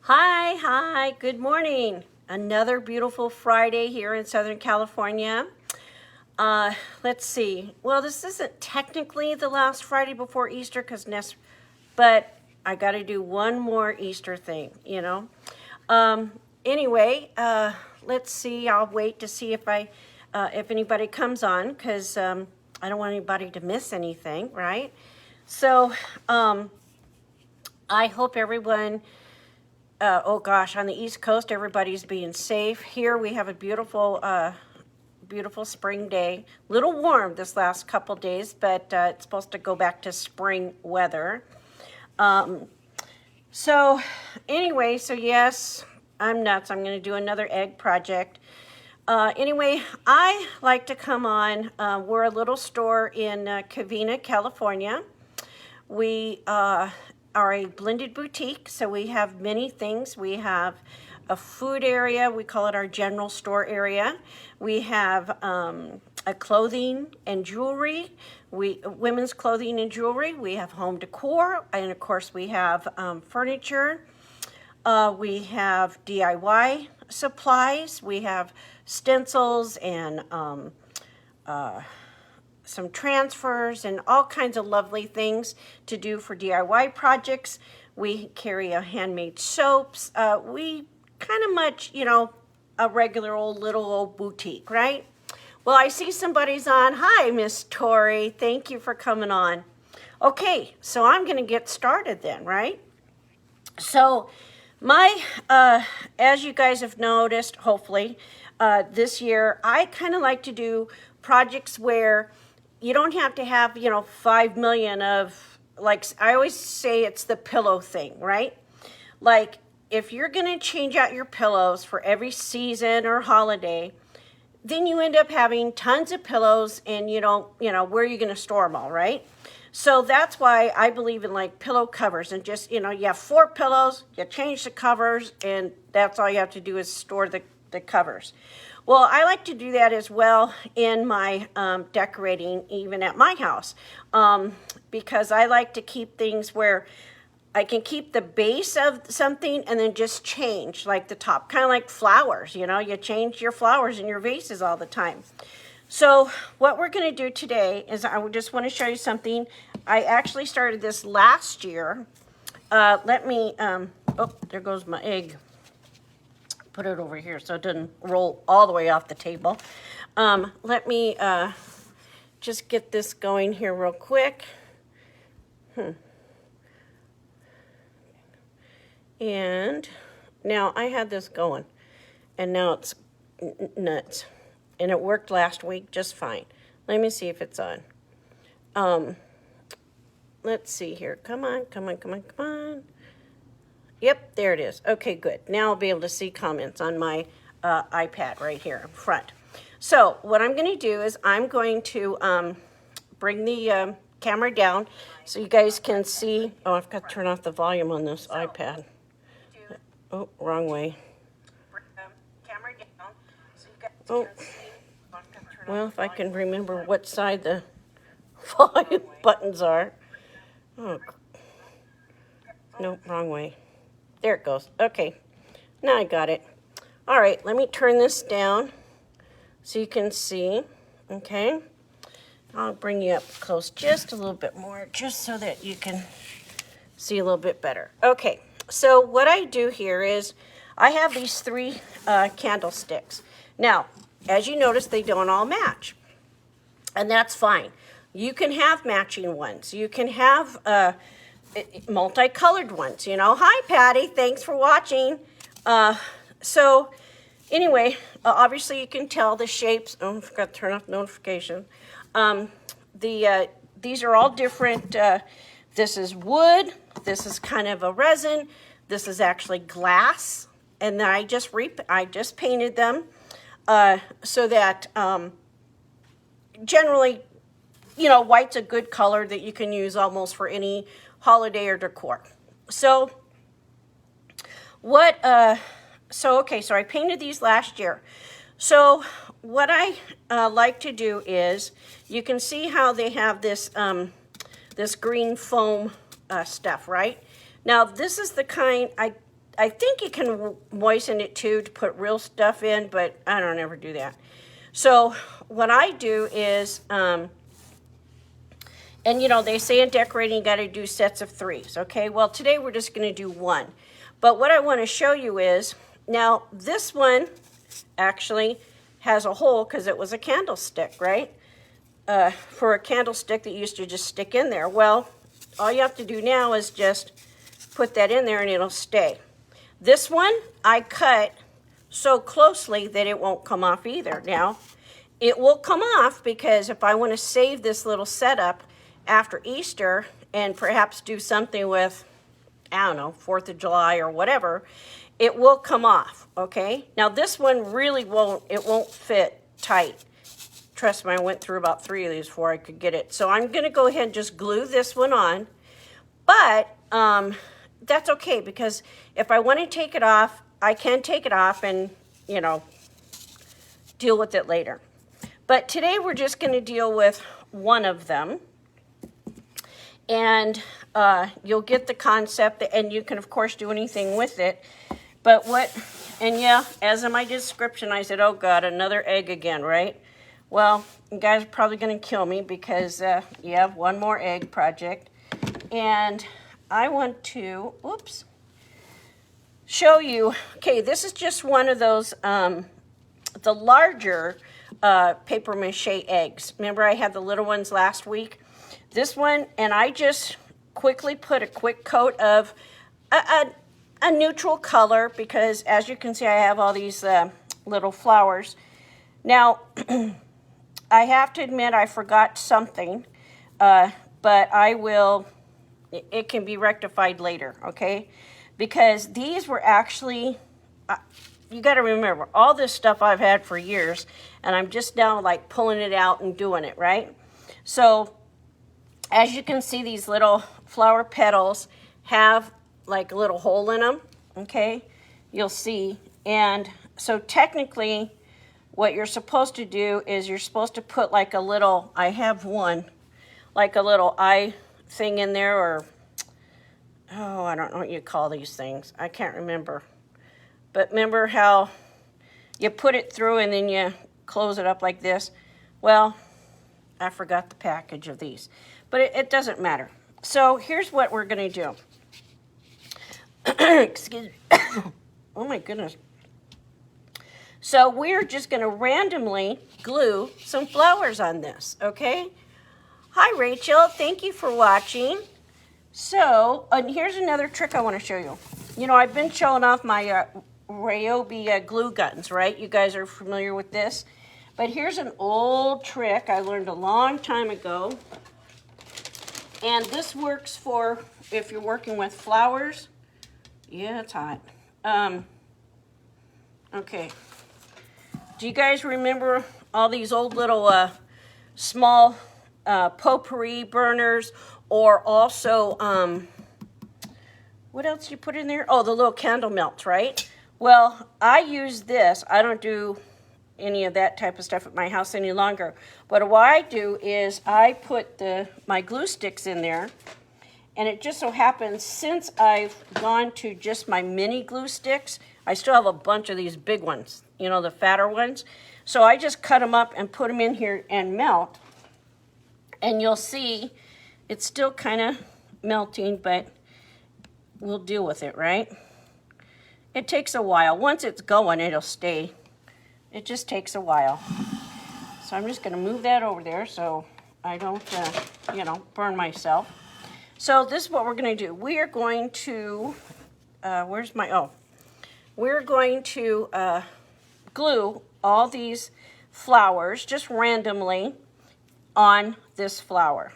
Hi, good morning. Another beautiful Friday here in Southern California. Let's see. Well, this isn't technically the last Friday before Easter but I got to do one more Easter thing, you know. Anyway, let's see. I'll wait to see if anybody comes on because I don't want anybody to miss anything, right? So, I hope everyone oh gosh, on the East Coast, everybody's being safe. Here we have a beautiful spring day. Little warm this last couple days, but it's supposed to go back to spring weather. So anyway, so yes, I'm nuts. I'm going to do another egg project. Anyway, I like to come on. We're a little store in Covina, California. We are a blended boutique, so we have many things. We have a food area. We call it our general store area. We have a clothing and jewelry. Women's clothing and jewelry. We have home decor, and of course we have furniture. We have DIY supplies. We have stencils and some transfers and all kinds of lovely things to do for DIY projects. We carry a handmade soaps. We kind of much, a regular little old boutique, right? Well, I see somebody's on. Hi, Miss Tori. Thank you for coming on. Okay, so I'm going to get started then, right? So as you guys have noticed, hopefully, this year, I kind of like to do projects where you don't have to have, 5 million of, like, I always say it's the pillow thing, right? Like, if you're going to change out your pillows for every season or holiday, then you end up having tons of pillows and where are you going to store them all, right? So that's why I believe in like pillow covers and just, you have 4 pillows, you change the covers, and that's all you have to do is store the covers. Well, I like to do that as well in my decorating, even at my house, because I like to keep things where I can keep the base of something and then just change like the top, kind of like flowers, you change your flowers in your vases all the time. So what we're going to do today is I just want to show you something. I actually started this last year. Oh, there goes my egg. Put it over here so it doesn't roll all the way off the table. Let me just get this going here real quick. And now I had this going, and now it's nuts. And it worked last week just fine. Let me see if it's on. Let's see here. Come on. Yep, there it is. Okay, good. Now I'll be able to see comments on my iPad right here in front. So what I'm going to do is I'm going to bring the camera down so you guys can see. Oh, I've got to turn off the volume on this iPad. Oh, wrong way. Oh, well, if I can remember what side the volume buttons are. Oh, no, wrong way. There it goes. Okay, now I got it. All right, let me turn this down so you can see. Okay, I'll bring you up close just a little bit more, just so that you can see a little bit better. Okay, so what I do here is I have these 3 candlesticks. Now, as you notice, they don't all match, and that's fine. You can have matching ones. You can have multicolored ones, Hi, Patty. Thanks for watching. So anyway, obviously you can tell the shapes. Oh, I forgot to turn off notification. These are all different. This is wood. This is kind of a resin. This is actually glass. And then I just painted them so that generally, white's a good color that you can use almost for any holiday or decor. So so I painted these last year. So what I like to do is, you can see how they have this this green foam stuff, right? Now this is the kind I I think you can moisten it too to put real stuff in, but I don't ever do that. So what I do is, and you know, they say in decorating you got to do sets of 3s, okay? Well, today we're just going to do 1. But what I want to show you is, now this one actually has a hole because it was a candlestick, right? For a candlestick that used to just stick in there. Well, all you have to do now is just put that in there and it'll stay. This one I cut so closely that it won't come off either. Now, it will come off because if I want to save this little setup after Easter and perhaps do something with, I don't know, 4th of July or whatever, it will come off, okay? Now this one really won't fit tight. Trust me, I went through about 3 of these before I could get it. So I'm gonna go ahead and just glue this one on, but that's okay because if I want to take it off, I can take it off and, you know, deal with it later. But today we're just gonna deal with one of them. And you'll get the concept, and you can, of course, do anything with it. But and yeah, as in my description, I said, oh, God, another egg again, right? Well, you guys are probably going to kill me because you have one more egg project. And I want to, oops, show you, okay, this is just one of those, the larger paper mache eggs. Remember I had the little ones last week? This one, and I just quickly put a quick coat of a neutral color because as you can see I have all these little flowers. Now I have to admit I forgot something, but I will, it can be rectified later, okay? Because these were actually, you got to remember, all this stuff I've had for years, and I'm just now like pulling it out and doing it, right? So as you can see, these little flower petals have like a little hole in them, okay? You'll see. And so technically, what you're supposed to do is you're supposed to put like a little, I have one, like a little eye thing in there, or, oh, I don't know what you call these things. I can't remember. But remember how you put it through and then you close it up like this? Well, I forgot the package of these. But it doesn't matter. So here's what we're going to do. Excuse me. Oh my goodness. So we're just going to randomly glue some flowers on this, okay? Hi Rachel, thank you for watching. So here's another trick I want to show you. You know, I've been showing off my Ryobi glue guns, right? You guys are familiar with this. But here's an old trick I learned a long time ago. And this works for if you're working with flowers. Yeah, it's hot. Okay. Do you guys remember all these old little small potpourri burners, or also, what else you put in there? Oh, the little candle melts, right? Well, I use this. I don't do any of that type of stuff at my house any longer. But what I do is I put my glue sticks in there, and it just so happens since I've gone to just my mini glue sticks, I still have a bunch of these big ones, you know, the fatter ones. So I just cut them up and put them in here and melt. And you'll see it's still kind of melting, but we'll deal with it, right? It takes a while. Once it's going, it'll stay. It just takes a while. So I'm just going to move that over there so I don't, you know, burn myself. So this is what we're going to do. We are going to, we're going to glue all these flowers just randomly on this flower,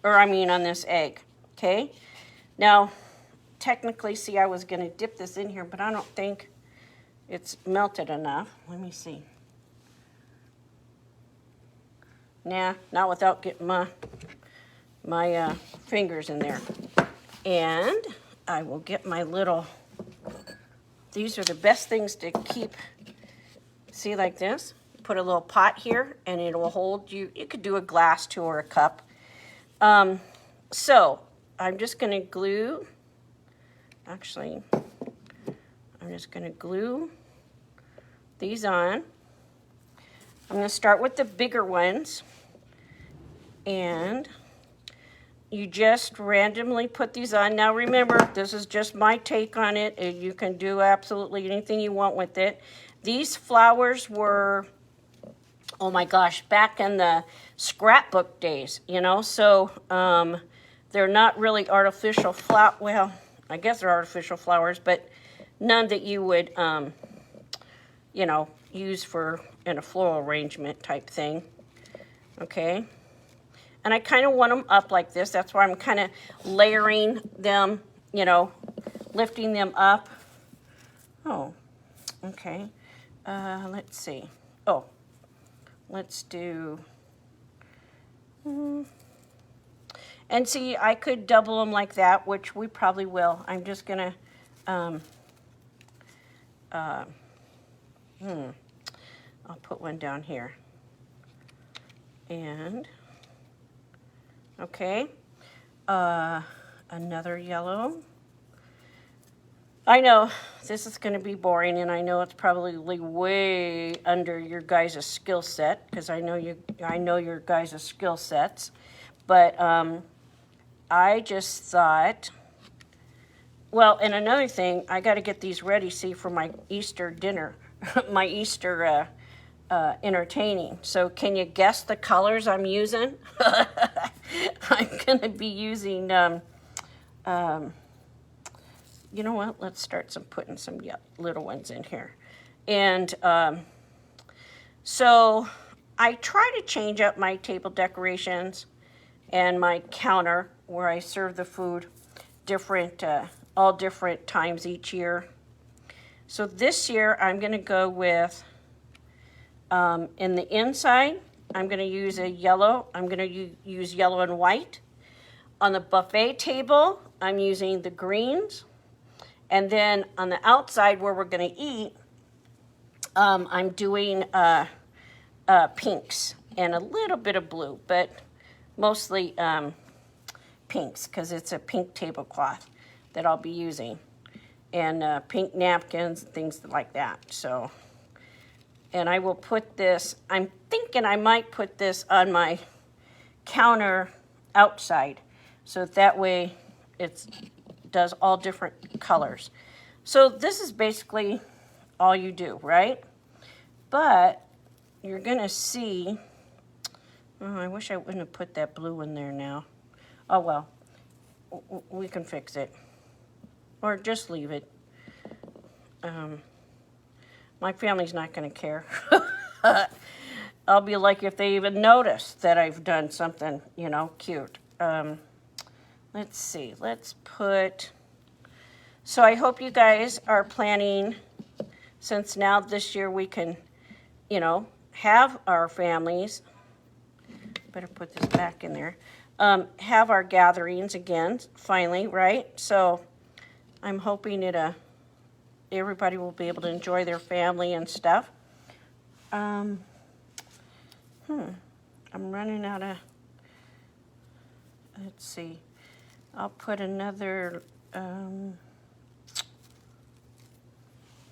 or I mean on this egg, okay? Now, technically, see, I was going to dip this in here, but I don't think it's melted enough. Let me see. Nah, not without getting my fingers in there. And I will get my little, these are the best things to keep, see, like this. Put a little pot here and it will hold you. You could do a glass too, or a cup. So I'm just going to glue, actually, I'm just going to glue these on. I'm going to start with the bigger ones, and you just randomly put these on. Now remember, this is just my take on it. You can do absolutely anything you want with it. These flowers were, oh my gosh, back in the scrapbook days, you know, so they're not really artificial well, I guess they're artificial flowers, but none that you would, you know, use for in a floral arrangement type thing. Okay. And I kind of want them up like this. That's why I'm kind of layering them, you know, lifting them up. Oh, okay. Let's see. Oh, let's do, and see, I could double them like that, which we probably will. I'm just gonna, I'll put one down here. And, okay, another yellow. I know this is going to be boring, and I know it's probably way under your guys' skill set, because I know your guys' skill sets. But I just thought, well, and another thing, I got to get these ready, see, for my Easter dinner, my Easter entertaining. So can you guess the colors I'm using? I'm going to be using, you know what, let's start putting some little ones in here. And so I try to change up my table decorations and my counter where I serve the food different, all different times each year. So this year I'm going to go with, in the inside, I'm going to use a yellow. I'm going to use yellow and white. On the buffet table, I'm using the greens. And then on the outside where we're going to eat, I'm doing pinks and a little bit of blue, but mostly pinks, because it's a pink tablecloth that I'll be using, and pink napkins and things like that. So, and I will put this, I'm thinking I might put this on my counter outside, so that way it does all different colors. So this is basically all you do, right? But you're gonna see, oh, I wish I wouldn't have put that blue in there now. Oh well, we can fix it. Or just leave it. My family's not going to care. I'll be like if they even notice that I've done something, you know, cute. Let's see. Let's put... So I hope you guys are planning, since now this year we can, you know, have our families. Better put this back in there. Have our gatherings again, finally, right? So I'm hoping everybody will be able to enjoy their family and stuff. I'm running out of, let's see. I'll put another,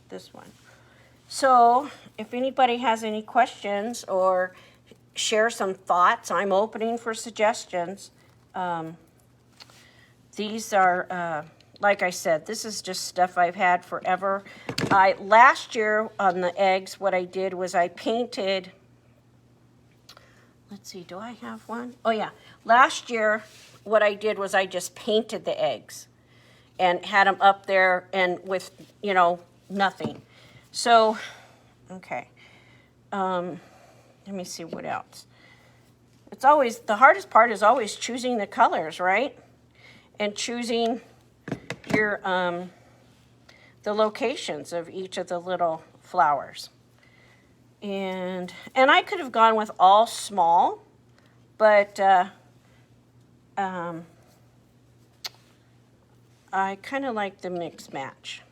this one. So if anybody has any questions or share some thoughts, I'm opening for suggestions. These are, like I said, this is just stuff I've had forever. Last year on the eggs, what I did was I painted, let's see, do I have one? Oh yeah, last year what I did was I just painted the eggs and had them up there and with, you know, nothing. So, okay, let me see what else. It's always, the hardest part is always choosing the colors, right? And choosing your, the locations of each of the little flowers. And I could have gone with all small, but I kind of like the mix match.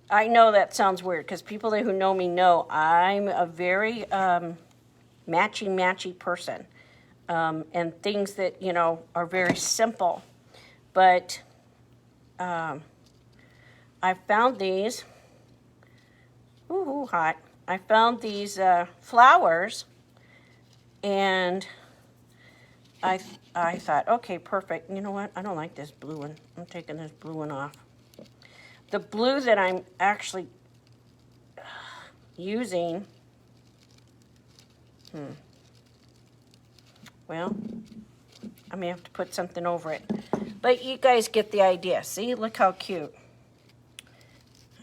I know that sounds weird because people who know me know I'm a very matchy person, and things that, you know, are very simple. But I found these, Ooh, hot. I found these flowers, and I thought, okay, perfect. You know what? I don't like this blue one. I'm taking this blue one off. The blue that I'm actually using, well, I may have to put something over it. But you guys get the idea. See, look how cute.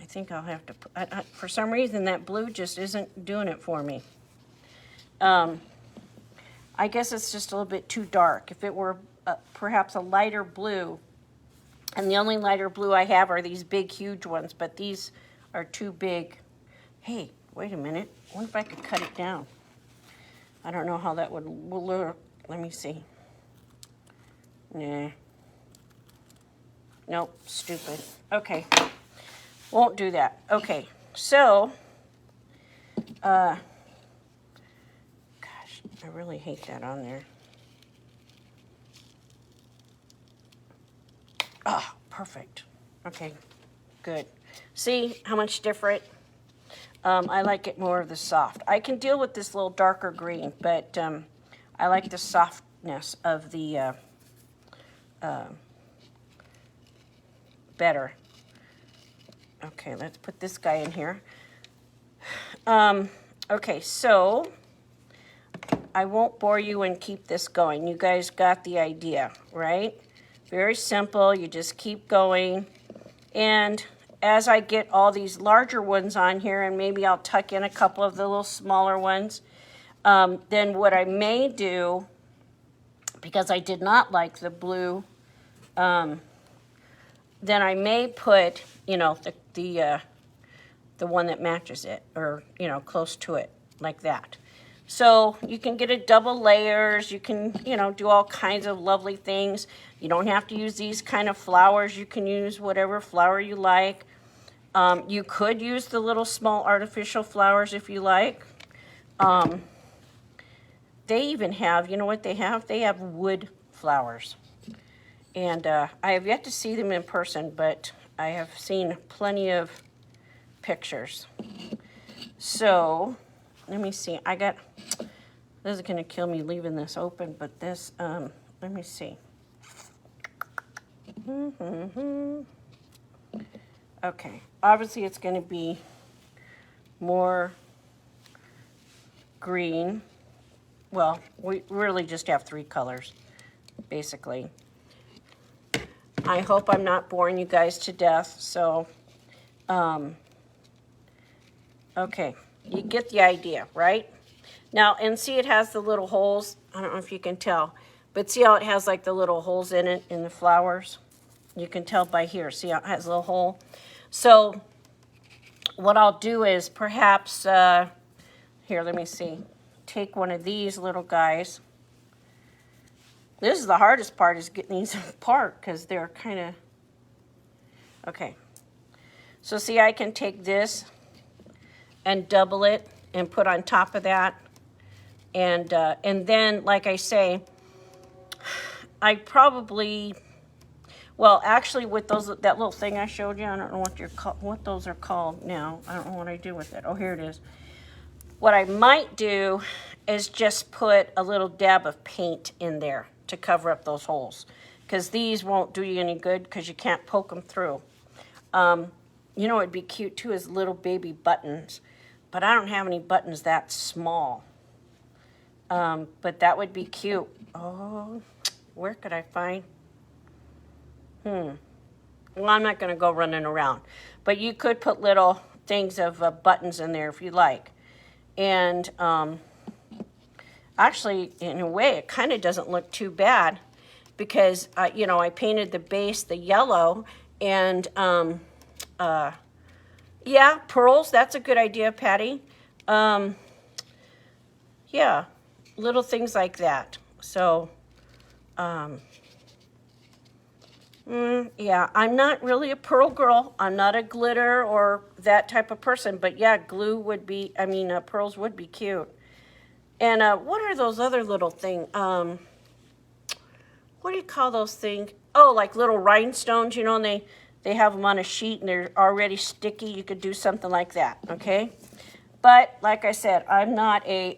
I think I'll have to put, for some reason that blue just isn't doing it for me. I guess it's just a little bit too dark. If it were perhaps a lighter blue, and the only lighter blue I have are these big, huge ones, but these are too big. Hey, wait a minute. I wonder if I could cut it down. I don't know how that would look. Let me see. Nah. Nope, stupid. Okay, won't do that. Okay, so, gosh, I really hate that on there. Oh, perfect. Okay, good. See how much different? I like it more of the soft. I can deal with this little darker green, but I like the softness of the better. Okay, let's put this guy in here. Okay, so I won't bore you and keep this going. You guys got the idea, right? Very simple. You just keep going. And as I get all these larger ones on here, and maybe I'll tuck in a couple of the little smaller ones, then what I may do, because I did not like the blue, then I may put, you know, the one that matches it, or, you know, close to it, like that. So you can get it double layers. You can, you know, do all kinds of lovely things. You don't have to use these kind of flowers. You can use whatever flower you like. You could use the little small artificial flowers if you like. They even have, you know what they have? They have wood flowers. And I have yet to see them in person, but I have seen plenty of pictures. So, let me see. This is going to kill me leaving this open, but this, let me see. Okay, obviously it's going to be more green. Well, we really just have 3 colors, basically. I hope I'm not boring you guys to death, so, okay, you get the idea, right? Now, and see it has the little holes, I don't know if you can tell, but see how it has like the little holes in it, in the flowers? You can tell by here, see how it has a little hole? So, what I'll do is perhaps, here, let me see, take one of these little guys. This is the hardest part, is getting these apart because they're kind of, okay. So see, I can take this and double it and put on top of that. And then, like I say, I probably, well, actually with those, that little thing I showed you, I don't know what those are called now. I don't know what I do with it. Oh, here it is. What I might do is just put a little dab of paint in there to cover up those holes, because these won't do you any good because you can't poke them through. You know, it'd be cute too, is little baby buttons, but I don't have any buttons that small. But that would be cute. Oh, where could I find? Well, I'm not going to go running around, but you could put little things of buttons in there if you like. And actually, in a way, it kind of doesn't look too bad because, you know, I painted the base the yellow, and yeah, pearls, that's a good idea, Patty. Yeah, little things like that. So, yeah, I'm not really a pearl girl. I'm not a glitter or that type of person, but yeah, glue would be, I mean, pearls would be cute. And what are those other little things? What do you call those things? Oh, like little rhinestones, you know, and they have them on a sheet and they're already sticky. You could do something like that, okay? But like I said, I'm not a,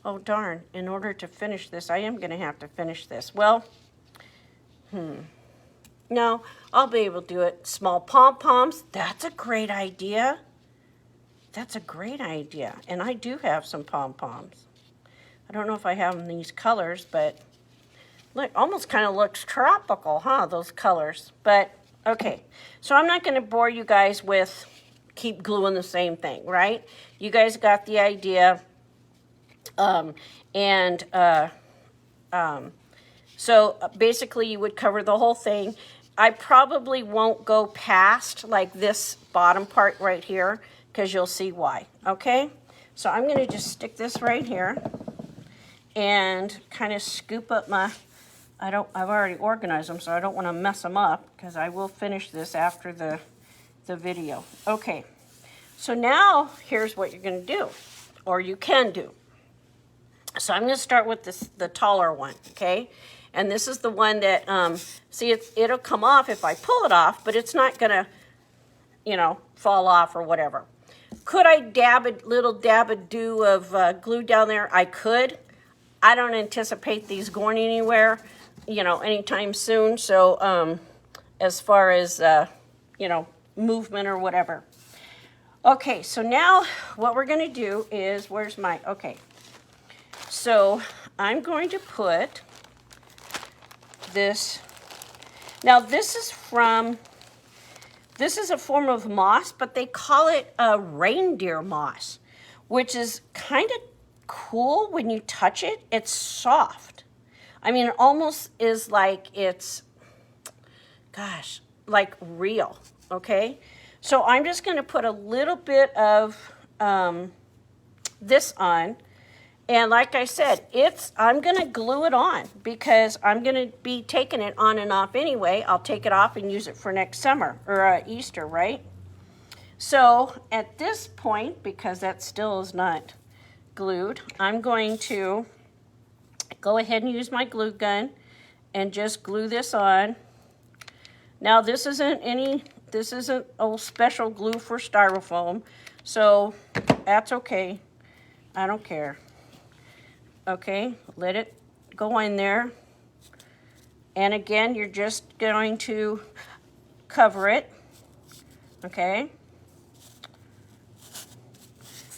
oh darn, in order to finish this, I am gonna have to finish this. Well, no, I'll be able to do it. Small pom-poms, that's a great idea. That's a great idea. And I do have some pom-poms. I don't know if I have them in these colors, but look, almost kind of looks tropical, huh, those colors. But, okay, so I'm not going to bore you guys with keep gluing the same thing, right? You guys got the idea. So basically you would cover the whole thing. I probably won't go past like this bottom part right here because you'll see why, okay? So I'm going to just stick this right here and kind of scoop up my, I've already organized them, so I don't want to mess them up because I will finish this after the video. Okay, so now here's what you're going to do, or you can do. So I'm going to start with the taller one, okay? And this is the one that, see, it'll come off if I pull it off, but it's not going to, you know, fall off or whatever. Could I dab a little dab-a-do of glue down there? I could. I don't anticipate these going anywhere, you know, anytime soon. So as far as, you know, movement or whatever. Okay, so now what we're going to do is, where's my, okay. So I'm going to put this, now this is a form of moss, but they call it a reindeer moss, which is kind of cool when you touch it. It's soft. I mean, it almost is like it's, gosh, like real, okay? So I'm just going to put a little bit of this on. And like I said, I'm going to glue it on because I'm going to be taking it on and off anyway. I'll take it off and use it for next summer or Easter, right? So at this point, because that still is not glued, I'm going to go ahead and use my glue gun and just glue this on. Now this isn't a special glue for styrofoam, so that's okay. I don't care. Okay, let it go in there. And again, you're just going to cover it, okay?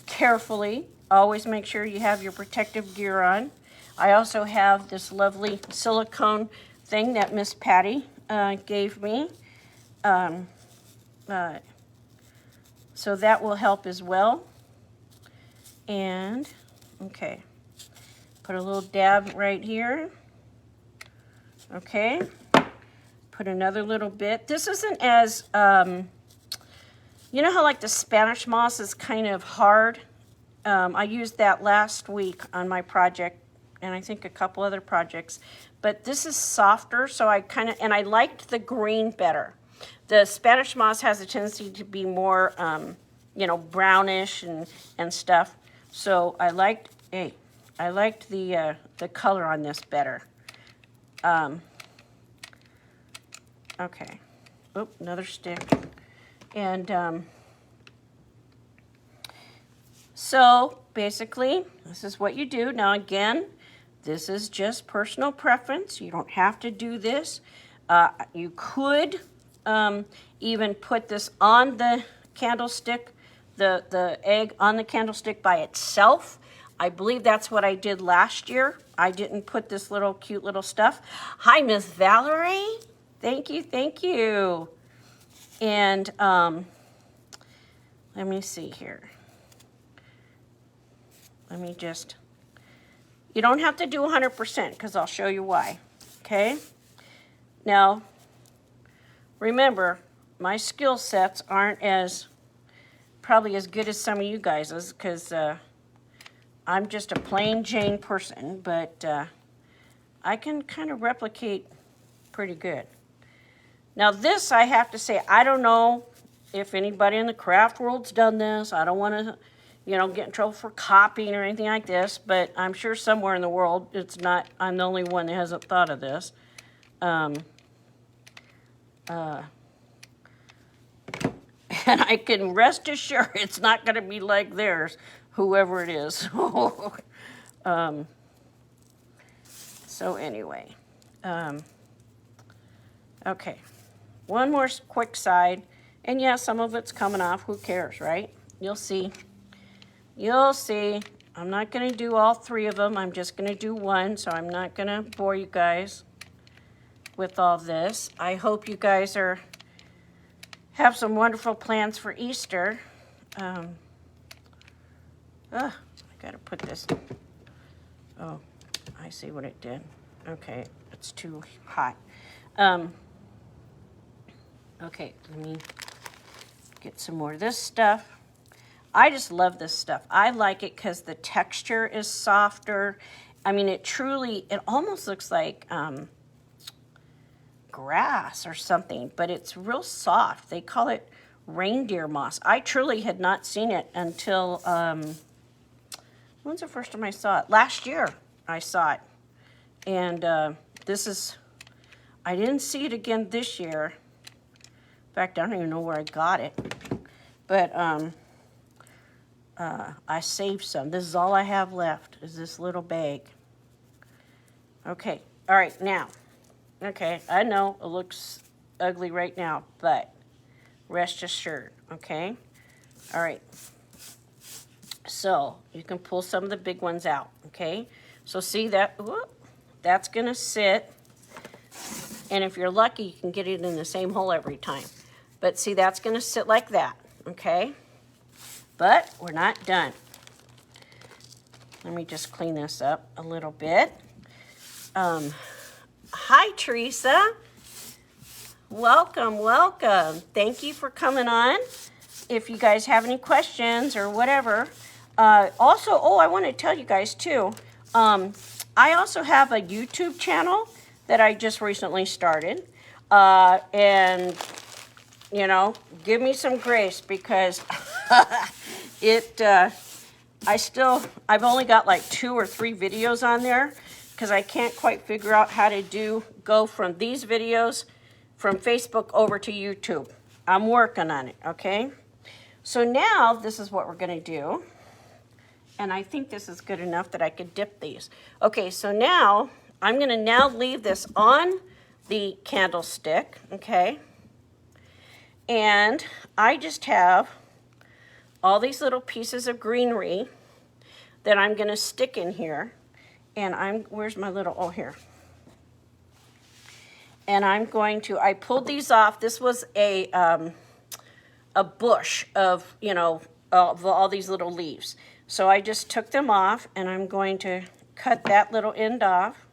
Carefully, always make sure you have your protective gear on. I also have this lovely silicone thing that Miss Patty gave me. So that will help as well. And, okay. Put a little dab right here. Okay. Put another little bit. This isn't as, you know how like the Spanish moss is kind of hard? I used that last week on my project and I think a couple other projects. But this is softer, so I I liked the green better. The Spanish moss has a tendency to be more, you know, brownish and stuff. So I liked, I liked the color on this better. Okay. Oop, another stick. And so basically, this is what you do. Now again, this is just personal preference. You don't have to do this. You could even put this on the candlestick, the egg on the candlestick by itself. I believe that's what I did last year. I didn't put this little cute little stuff. Hi, Miss Valerie. Thank you, thank you. And let me see here. Let me just, you don't have to do 100% because I'll show you why, okay? Now, remember, my skill sets aren't probably as good as some of you guys' because I'm just a plain Jane person, but I can kind of replicate pretty good. Now this, I have to say, I don't know if anybody in the craft world's done this. I don't want to, you know, get in trouble for copying or anything like this, but I'm sure somewhere in the world it's not, I'm the only one that hasn't thought of this. And I can rest assured it's not going to be like theirs, whoever it is. So anyway, okay. One more quick side. And yeah, some of it's coming off. Who cares, right? You'll see. You'll see. I'm not going to do all 3 of them. I'm just going to do one, so I'm not going to bore you guys with all this. I hope you guys have some wonderful plans for Easter. I got to put this. Oh, I see what it did. Okay, it's too hot. Okay, let me get some more of this stuff. I just love this stuff. I like it because the texture is softer. I mean, it almost looks like grass or something, but it's real soft. They call it reindeer moss. I truly had not seen it until, when's the first time I saw it? Last year I saw it. And I didn't see it again this year. In fact, I don't even know where I got it. But I saved some. This is all I have left, is this little bag. Okay, all right, now. Okay, I know it looks ugly right now, but rest assured, okay? All right. So you can pull some of the big ones out, okay? So see that, that's gonna sit. And if you're lucky, you can get it in the same hole every time. But see, that's gonna sit like that, okay? But we're not done. Let me just clean this up a little bit. Hi, Teresa. Welcome, welcome. Thank you for coming on. If you guys have any questions or whatever. Also, I want to tell you guys too, I also have a YouTube channel that I just recently started. And, you know, give me some grace because I've only got like 2 or 3 videos on there because I can't quite figure out how to go from these videos from Facebook over to YouTube. I'm working on it, okay? So now this is what we're gonna do. And I think this is good enough that I could dip these. Okay, so now I'm gonna leave this on the candlestick, okay? And I just have all these little pieces of greenery that I'm gonna stick in here. And where's my little, here. And I pulled these off. This was a bush of, of all these little leaves. So I just took them off and I'm going to cut that little end off.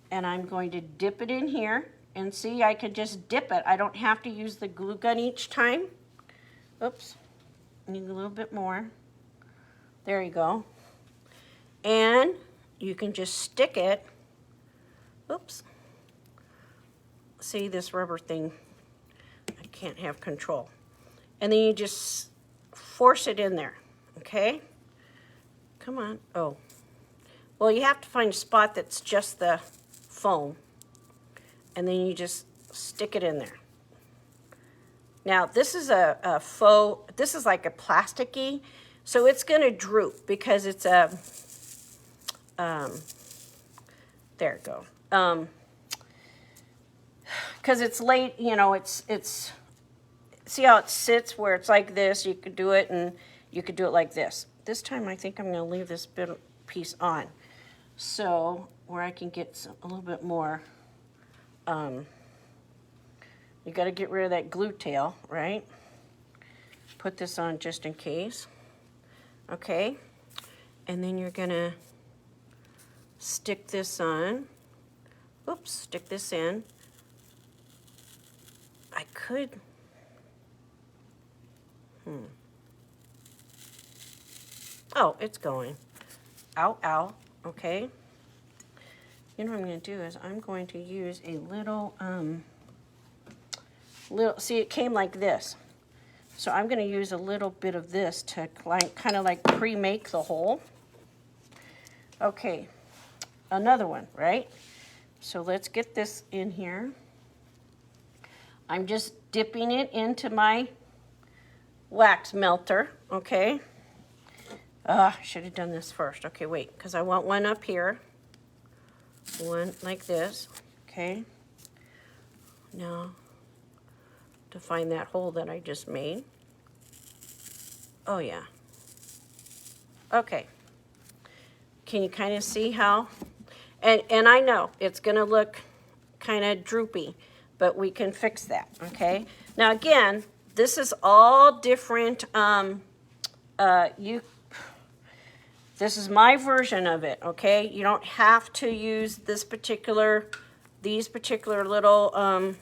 And I'm going to dip it in here. And see, I could just dip it. I don't have to use the glue gun each time. Oops, need a little bit more. There you go. And you can just stick it. Oops. See this rubber thing? I can't have control. And then you just force it in there, okay? Come on. Oh. Well, you have to find a spot that's just the foam. And then you just stick it in there. Now, this is a faux, this is like a plasticky, so it's going to droop because it's a, there it go. Because it's late, it's, see how it sits where it's like this? You could do it and you could do it like this. This time I think I'm going to leave this piece on. So, where I can get a little bit more, you got to get rid of that glue tail, right? Put this on just in case. Okay. And then you're going to stick this on. Oops, stick this in. I could. Oh, it's going. Ow, ow. Okay. You know what I'm going to do is I'm going to use a little, see, it came like this. So I'm going to use a little bit of this to kind of like pre-make the hole. Okay, another one, right? So let's get this in here. I'm just dipping it into my wax melter, okay? Should have done this first. Okay, wait, because I want one up here. One like this, okay? Now, to find that hole that I just made. Oh, yeah. Okay. Can you kind of see how? And I know it's going to look kind of droopy, but we can fix that, okay? Now, again, this is all different. This is my version of it, okay? You don't have to use these particular little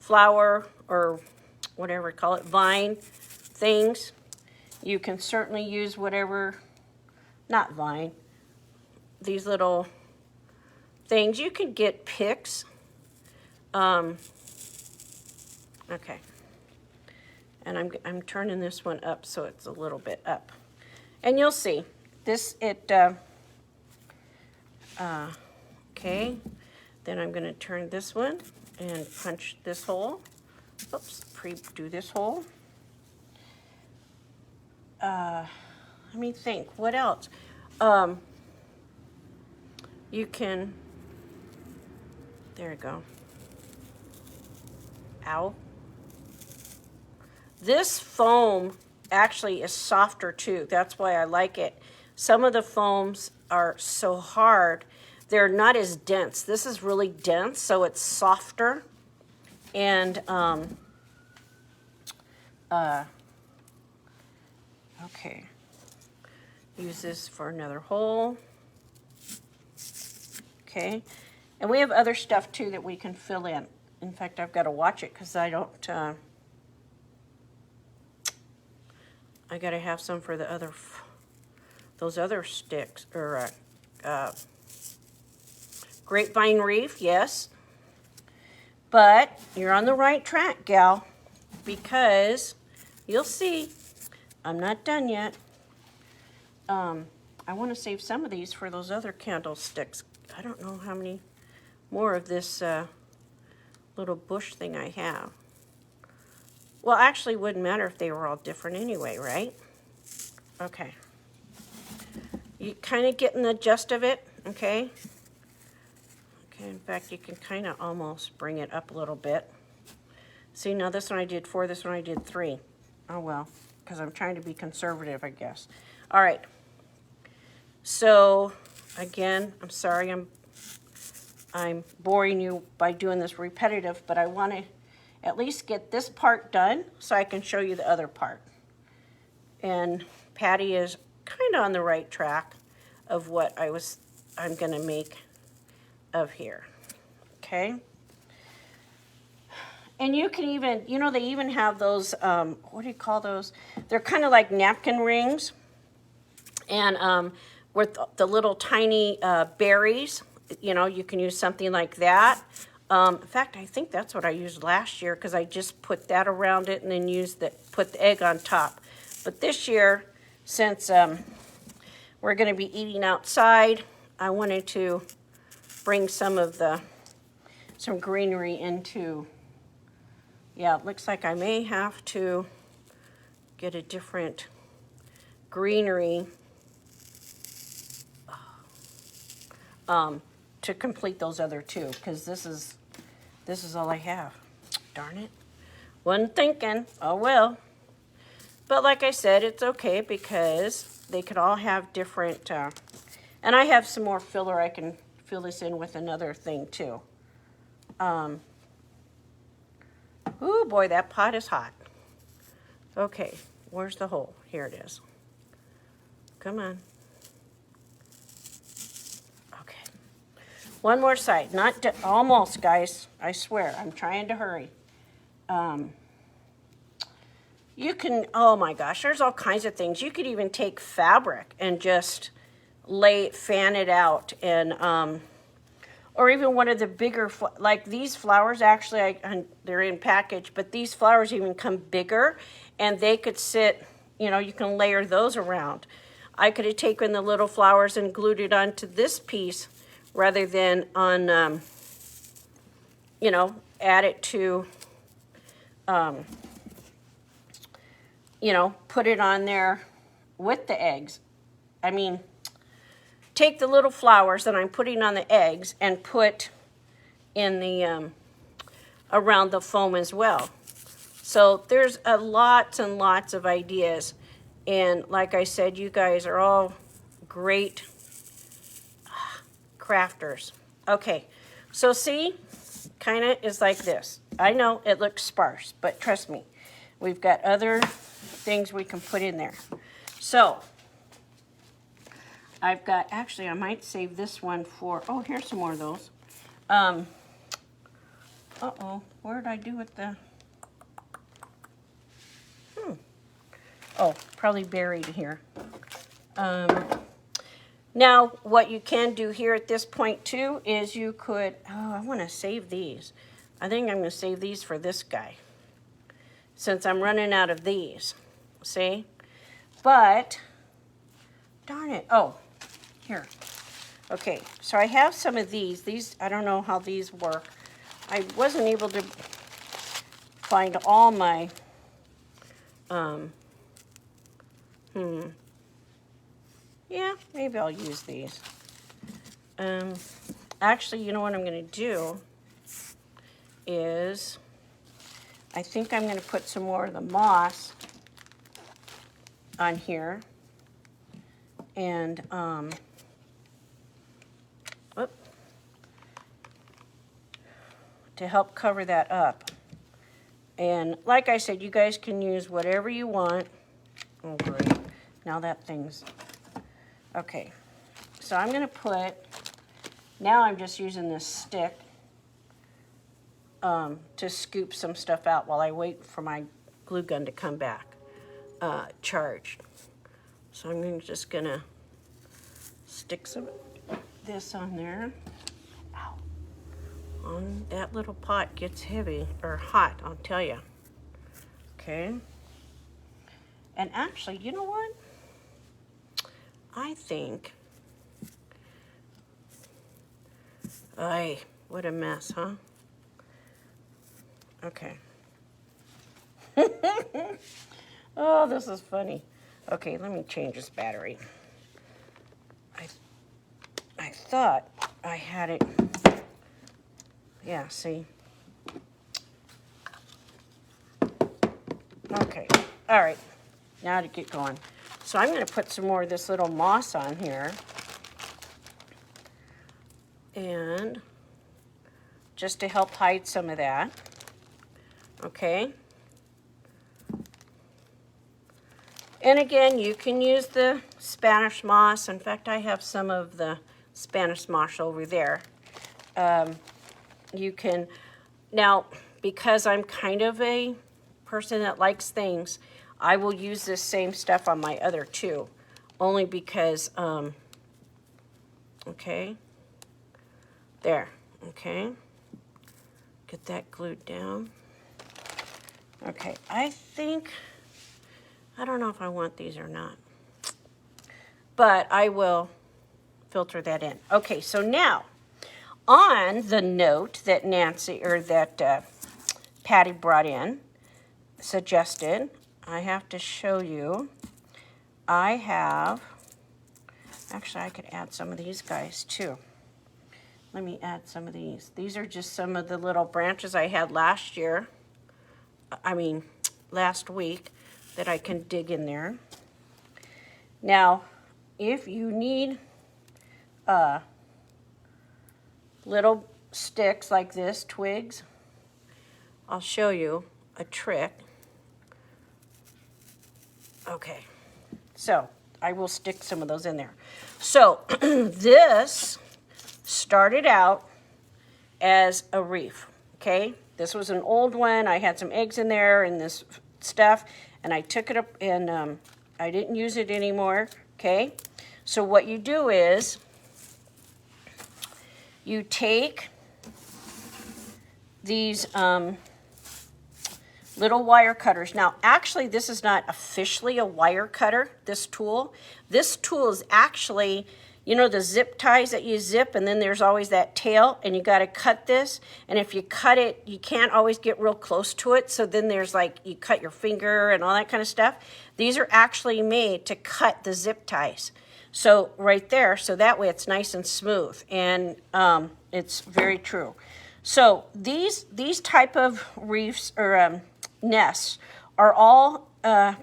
flower or whatever you call it, vine things. You can certainly use whatever, not vine, these little things. You can get picks. Okay. And I'm turning this one up so it's a little bit up. And you'll see, okay. Then I'm gonna turn this one and punch this hole. Oops, do this hole. Let me think, what else? You can, there you go. Ow. This foam actually is softer too. That's why I like it. Some of the foams are so hard, they're not as dense. This is really dense, so it's softer. And, okay. Use this for another hole. Okay. And we have other stuff too that we can fill in. In fact, I've got to watch it because I don't, I got to have some for the other, those other sticks, or grapevine reef, yes. But you're on the right track, gal, because you'll see, I'm not done yet. I want to save some of these for those other candlesticks. I don't know how many more of this little bush thing I have. Well, actually, it wouldn't matter if they were all different anyway, right? Okay. You kind of getting the gist of it, okay? Okay, in fact, you can kind of almost bring it up a little bit. See, now this one I did 4, this one I did 3. Oh, well, because I'm trying to be conservative, I guess. All right. So, again, I'm sorry I'm boring you by doing this repetitive, but I want to at least get this part done so I can show you the other part. And Patty is kind of on the right track of what I'm going to make of here. Okay? And you can even, you know, they even have those, what do you call those? They're kind of like napkin rings. And with the little tiny berries, you know, you can use something like that. In fact, I think that's what I used last year because I just put that around it and then put the egg on top. But this year, since we're going to be eating outside, I wanted to bring some greenery into. Yeah, it looks like I may have to get a different greenery to complete those other two, because this is all I have. Darn it. Wasn't thinking. Oh well. But like I said, it's okay because they could all have different, and I have some more filler. I can fill this in with another thing too. Oh boy, that pot is hot. Okay, where's the hole? Here it is. Come on. Okay. One more side. Almost, guys. I swear. I'm trying to hurry. You can, oh my gosh, there's all kinds of things. You could even take fabric and just fan it out, and or even one of the bigger, like these flowers, actually, they're in package, but these flowers even come bigger, and they could sit, you know, you can layer those around. I could have taken the little flowers and glued it onto this piece rather than on, you know, add it to you know, put it on there with the eggs. I mean, take the little flowers that I'm putting on the eggs and put in the, around the foam as well. So there's lots and lots of ideas. And like I said, you guys are all great crafters. Okay, so see, kind of is like this. I know it looks sparse, but trust me, we've got other things we can put in there. So I've got, actually I might save this one for, oh, here's some more of those. Uh-oh, where did I do with the, oh, probably buried here. Now, what you can do here at this point too is you could, oh, I want to save these. I think I'm going to save these for this guy, since I'm running out of these, see? But, darn it, oh, here. Okay, so I have some of these. These, I don't know how these work. I wasn't able to find all my, yeah, maybe I'll use these. Actually, you know what I'm going to do is, I think I'm going to put some more of the moss on here. And, whoop, to help cover that up. And like I said, you guys can use whatever you want. Oh, great. Now that thing's, okay. So I'm going to put, now I'm just using this stick to scoop some stuff out while I wait for my glue gun to come back charged. So I'm just going to stick some of this on there. Ow. That little pot gets heavy, or hot, I'll tell you. Okay. And actually, you know what? I think, ay, what a mess, huh? Okay. Oh, this is funny. Okay, let me change this battery. I thought I had it. Yeah, see? Okay, all right. Now to get going. So I'm going to put some more of this little moss on here. And just to help hide some of that. Okay. And again, you can use the Spanish moss. In fact, I have some of the Spanish moss over there. You can, now, because I'm kind of a person that likes things, I will use this same stuff on my other two, only because, okay, there, okay, get that glued down. Okay, I think, I don't know if I want these or not, but I will filter that in. Okay, so now, on the note that Nancy, or that Patty brought in, suggested, I have to show you, I have, actually I could add some of these guys too. Let me add some of these. These are just some of the little branches I had last week that I can dig in there. Now, if you need little sticks like this, twigs, I'll show you a trick. Okay, so I will stick some of those in there. So this started out as a reef, okay? This was an old one. I had some eggs in there and this stuff, and I took it up and I didn't use it anymore, okay? So what you do is you take these little wire cutters. Now, actually, this is not officially a wire cutter, this tool. This tool is actually, you know, the zip ties that you zip, and then there's always that tail, and you got to cut this. And if you cut it, you can't always get real close to it. So then there's like, you cut your finger and all that kind of stuff. These are actually made to cut the zip ties. So right there, so that way it's nice and smooth. And it's very true. So these type of reefs or nests are all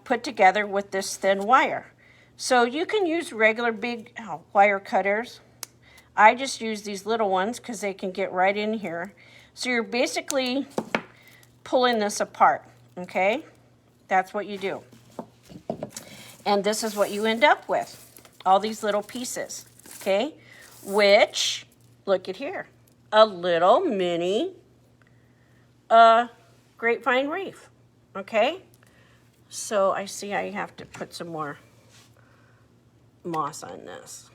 put together with this thin wire. So you can use regular big wire cutters. I just use these little ones because they can get right in here. So you're basically pulling this apart, okay? That's what you do. And this is what you end up with, all these little pieces, okay? Which, look at here, a little mini grapevine reef, okay? So I see I have to put some more moss on this.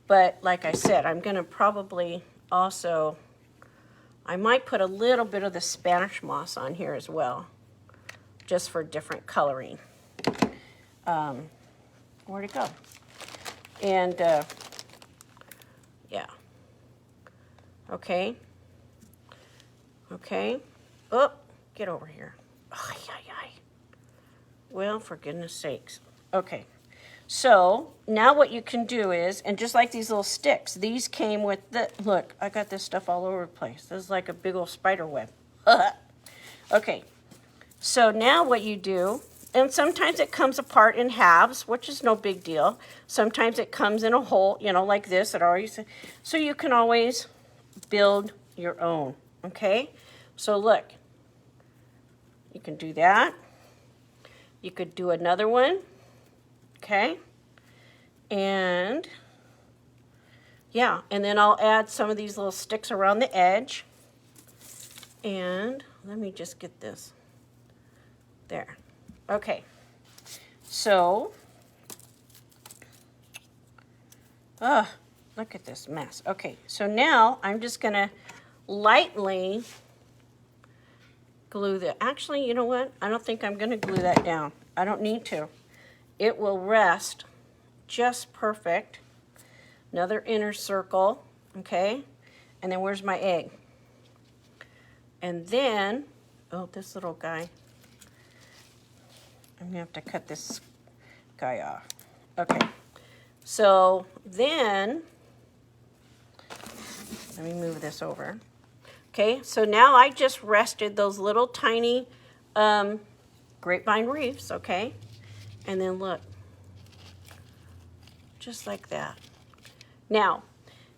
But like I said, I'm going to probably also, I might put a little bit of the Spanish moss on here as well, just for different coloring. Where'd it go? And yeah. Okay. Okay. Oh, get over here. Ay, ay, ay. Well, for goodness sakes. Okay. So now what you can do is, and just like these little sticks, these came with the, look, I got this stuff all over the place. This is like a big old spider web. Okay. So now what you do, and sometimes it comes apart in halves, which is no big deal. Sometimes it comes in a hole, you know, like this. It always, so you can always build your own, okay? So look, you can do that. You could do another one, okay? And yeah, and then I'll add some of these little sticks around the edge. And let me just get this there. Okay, so, look at this mess. Okay, so now I'm just going to lightly glue the, actually, you know what? I don't think I'm going to glue that down. I don't need to. It will rest just perfect. Another inner circle, okay? And then where's my egg? And then, oh, this little guy. I'm gonna have to cut this guy off. Okay, so then, let me move this over. Okay, so now I just rested those little tiny grapevine reefs, okay? And then look, just like that. Now,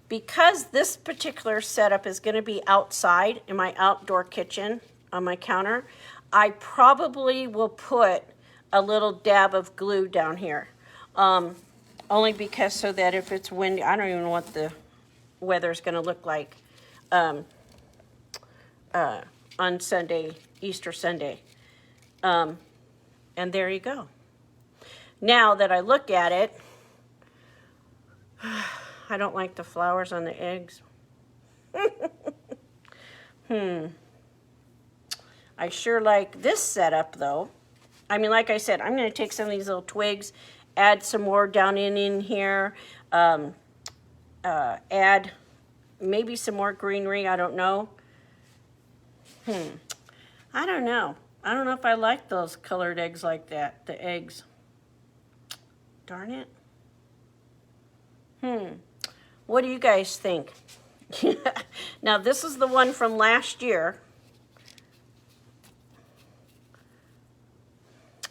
because this particular setup is gonna be outside in my outdoor kitchen on my counter, I probably will put a little dab of glue down here. Only because so that if it's windy, I don't even know what the weather's gonna look like on Sunday, Easter Sunday. And there you go. Now that I look at it, I don't like the flowers on the eggs. I sure like this setup though. I mean, like I said, I'm going to take some of these little twigs, add some more down in here, add maybe some more greenery, I don't know. I don't know. I don't know if I like those colored eggs like that, the eggs. Darn it. What do you guys think? Now, this is the one from last year.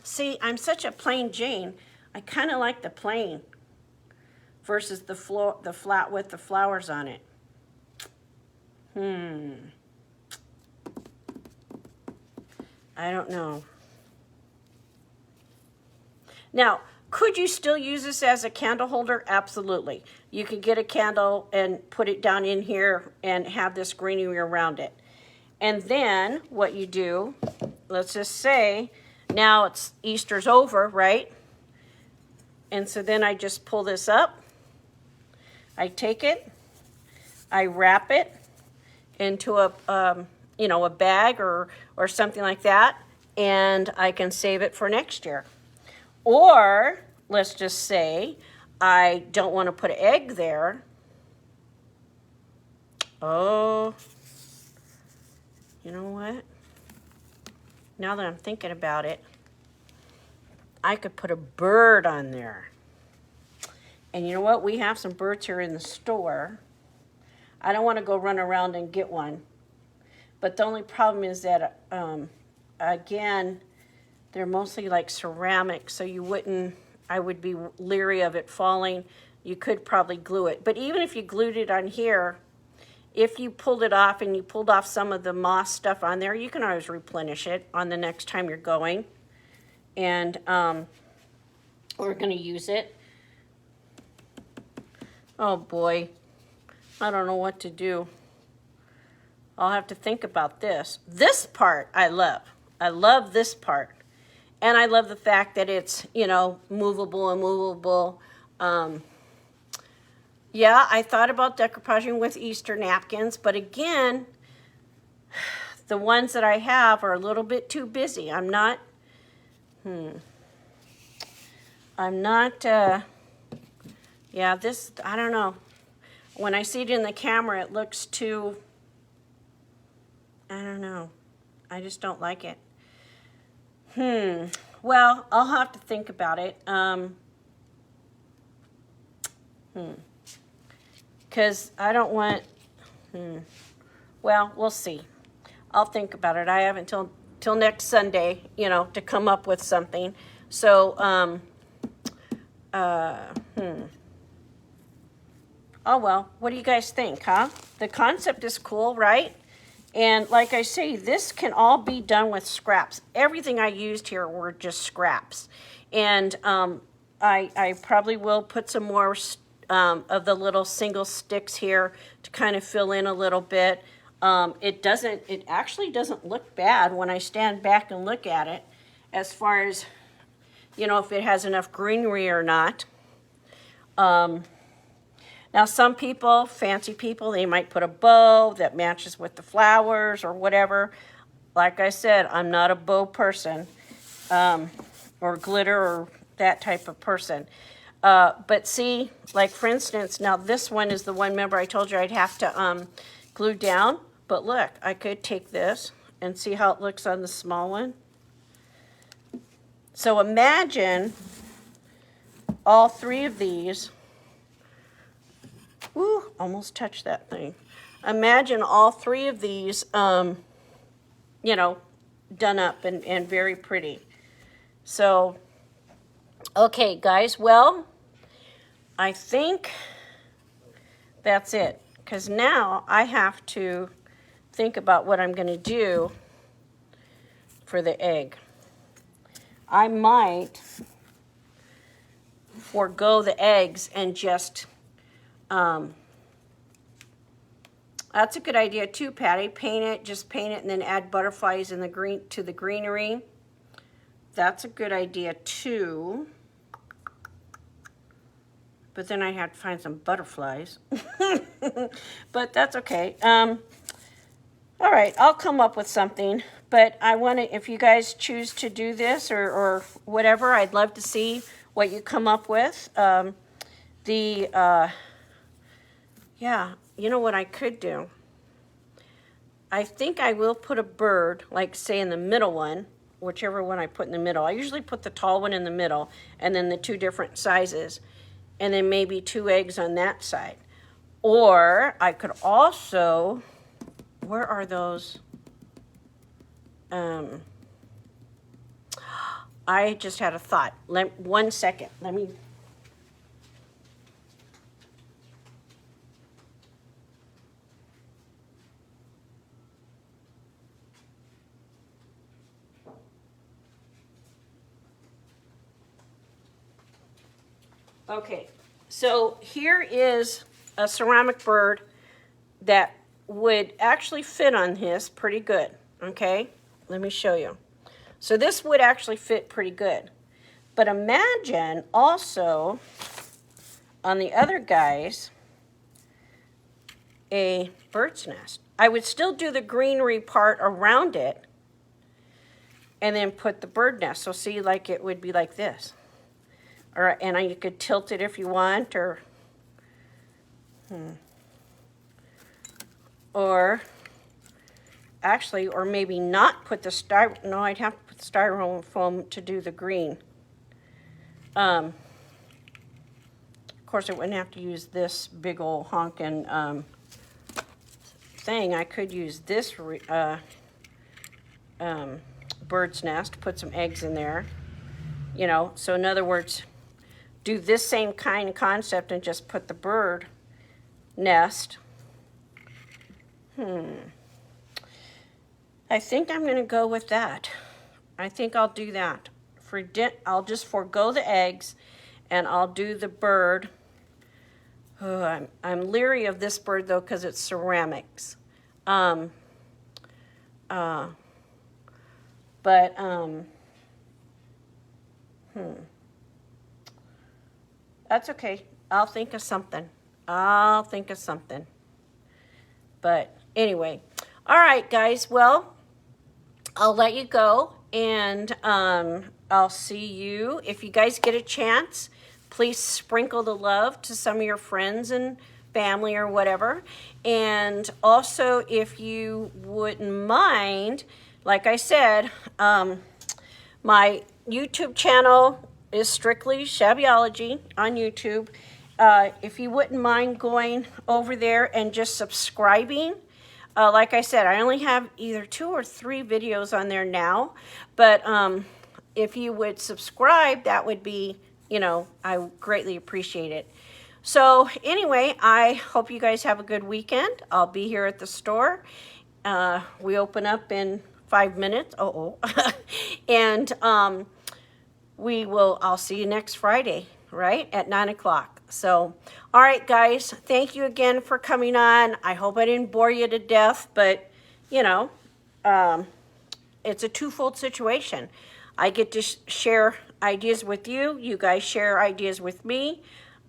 See, I'm such a plain Jane. I kind of like the plain versus the flat with the flowers on it. I don't know. Now, could you still use this as a candle holder? Absolutely. You could get a candle and put it down in here and have this greenery around it. And then what you do, let's just say, now it's Easter's over, right? And so then I just pull this up. I take it, I wrap it into a a bag or something like that, and I can save it for next year. Or let's just say I don't want to put an egg there. Oh, you know what? Now that I'm thinking about it, I could put a bird on there. And you know what? We have some birds here in the store. I don't want to go run around and get one. But the only problem is that, again, they're mostly like ceramic, so I would be leery of it falling. You could probably glue it. But even if you glued it on here, if you pulled it off and you pulled off some of the moss stuff on there, you can always replenish it on the next time you're going. And we're going to use it. Oh boy, I don't know what to do. I'll have to think about this. This part I love. I love this part. And I love the fact that it's, you know, movable and movable. Yeah, I thought about decoupaging with Easter napkins, but again, the ones that I have are a little bit too busy. I'm not, yeah, this, I don't know. When I see it in the camera, it looks too, I don't know. I just don't like it. Well, I'll have to think about it. Because I don't want, well, we'll see. I'll think about it. I have until next Sunday, you know, to come up with something. So, oh well, what do you guys think, huh? The concept is cool, right? And like I say, this can all be done with scraps. Everything I used here were just scraps. And I probably will put some more of the little single sticks here to kind of fill in a little bit. It actually doesn't look bad when I stand back and look at it, as far as, you know, if it has enough greenery or not. Now, some people, fancy people, they might put a bow that matches with the flowers or whatever. Like I said, I'm not a bow person, or glitter or that type of person. But see, like for instance, now this one is the one, remember I told you I'd have to glue down. But look, I could take this and see how it looks on the small one. So imagine all three of these. Ooh, almost touched that thing. Imagine all three of these, you know, done up and very pretty. So, okay, guys, well, I think that's it. Because now I have to think about what I'm going to do for the egg. I might forego the eggs and just... that's a good idea too, Patty. Just paint it and then add butterflies in the green to the greenery. That's a good idea too. But then I have to find some butterflies. But that's okay. All right, I'll come up with something. But I want to, if you guys choose to do this or whatever, I'd love to see what you come up with. Yeah, you know what I could do? I think I will put a bird, like say in the middle one, whichever one I put in the middle. I usually put the tall one in the middle and then the two different sizes, and then maybe 2 eggs on that side. Or I could also, where are those? I just had a thought. 1 second, let me... Okay, so here is a ceramic bird that would actually fit on this pretty good, okay? Let me show you. So this would actually fit pretty good. But imagine also on the other guys a bird's nest. I would still do the greenery part around it and then put the bird nest. So see, like it would be like this. and you could tilt it if you want, or actually, or maybe not put the no, I'd have to put the styrofoam to do the green. Of course, I wouldn't have to use this big old honkin' thing. I could use this bird's nest, put some eggs in there, you know. So in other words, do this same kind of concept and just put the bird nest. I think I'm going to go with that. I think I'll do that. I'll just forego the eggs, and I'll do the bird. Oh, I'm leery of this bird, though, because it's ceramics. That's okay. I'll think of something. But anyway, all right, guys. Well, I'll let you go, and I'll see you. If you guys get a chance, please sprinkle the love to some of your friends and family or whatever. And also, if you wouldn't mind, like I said, my YouTube channel is strictly Shabbyology on YouTube. If you wouldn't mind going over there and just subscribing. Like I said, I only have either 2 or 3 videos on there now, but if you would subscribe, that would be, you know, I greatly appreciate it. So anyway, I hope you guys have a good weekend. I'll be here at the store. We open up in 5 minutes. And I'll see you next Friday, right, at 9 o'clock. So, all right, guys, thank you again for coming on. I hope I didn't bore you to death, but, you know, it's a twofold situation. I get to share ideas with you. You guys share ideas with me.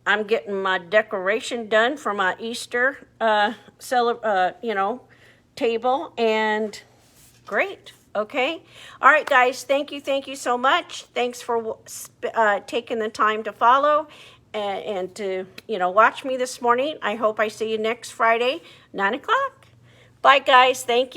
I'm getting my decoration done for my Easter, table, and great. Okay. All right, guys. Thank you so much. Thanks for taking the time to follow and to, you know, watch me this morning. I hope I see you next Friday, 9 o'clock. Bye, guys. Thank you.